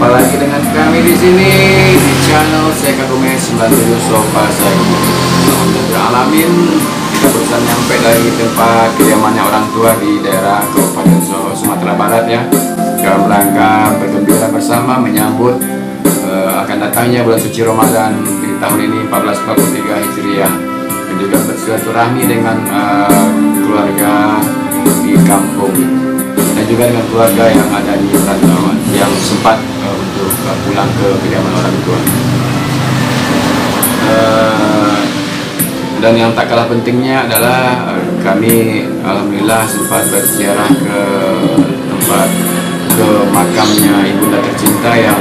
Jumpa lagi dengan kami di sini di channel saya Kagume 97 Sofa Saya. Alhamdulillah alamin, kita barusan nyampe dari tempat kediamannya orang tua di daerah Kabupaten Solo, Sumatera Barat ya. Dalam rangka bergembira bersama menyambut akan datangnya bulan suci Ramadan di tahun ini 1443 Hijriah, dan juga bersilaturahmi dengan keluarga di kampung dan juga dengan keluarga yang ada di perantauan yang sempat untuk pulang ke kediaman orang tua. Dan yang tak kalah pentingnya adalah kami alhamdulillah sempat berziarah ke tempat ke makamnya ibunda tercinta yang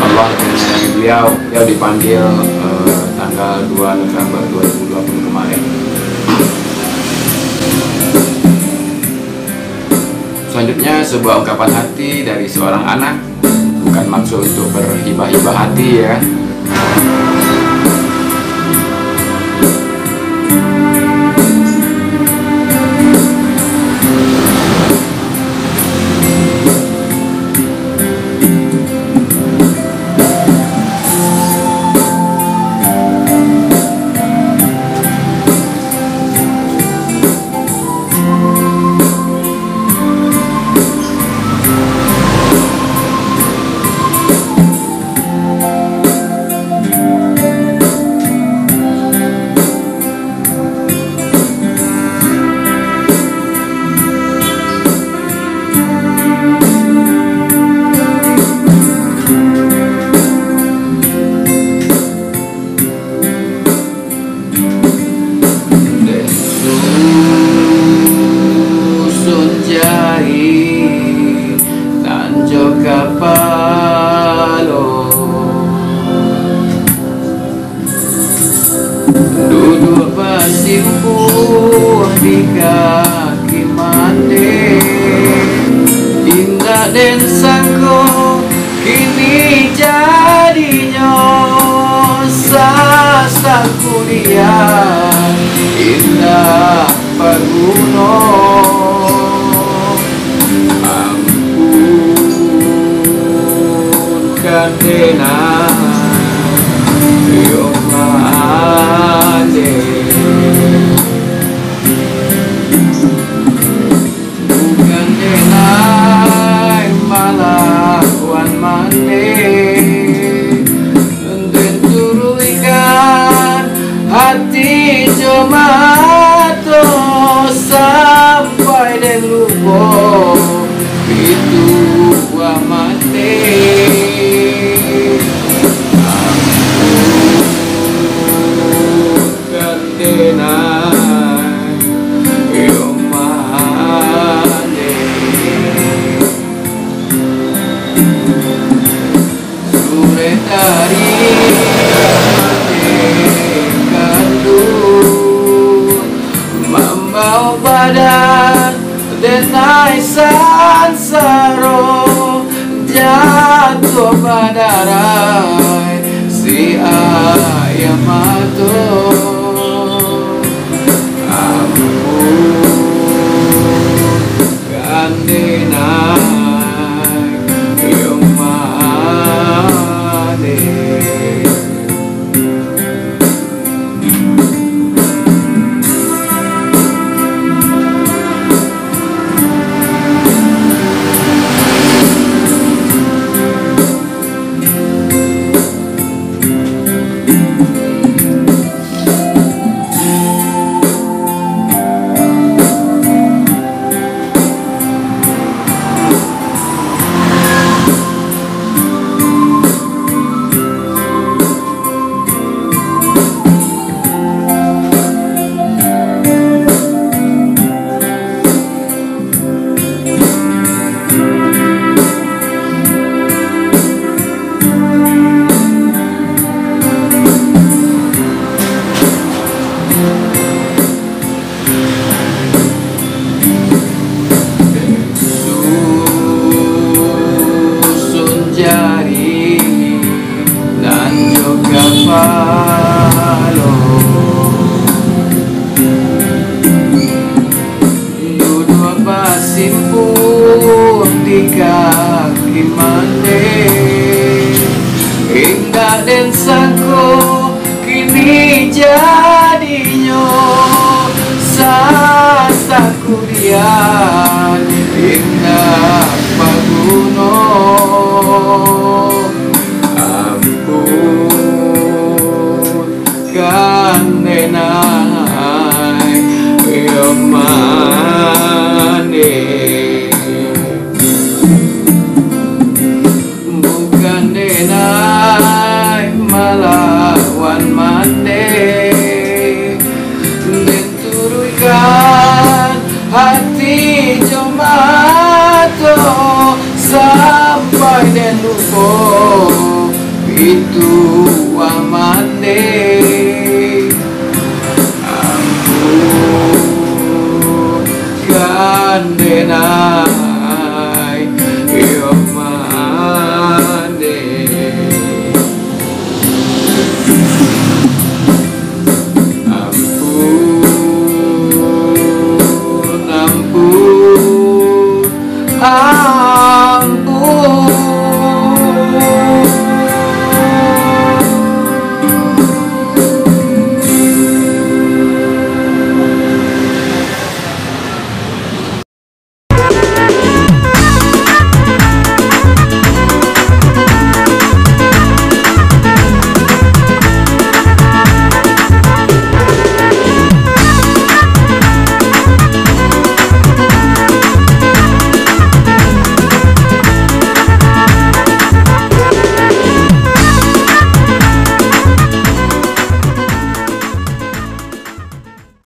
Allah menyayangi beliau yang dipanggil tanggal 2 November 2020 kemarin. Selanjutnya sebuah ungkapan hati dari seorang anak, bukan maksud untuk berhibah-hibah hati ya. Duduk bersimpuh di kaki mande, indah dan sangko kini jadinya sasa kuliah indah pergunung. Ampunkan denai bukan denai malah wan mande, dan turuikan hati jomato sampai dan lupa itu amate. Membawa badan denai sansaro jatuh badarai si ayam matu. Ampunkan denai yang mane. Simpuh di kaki mande. itu amande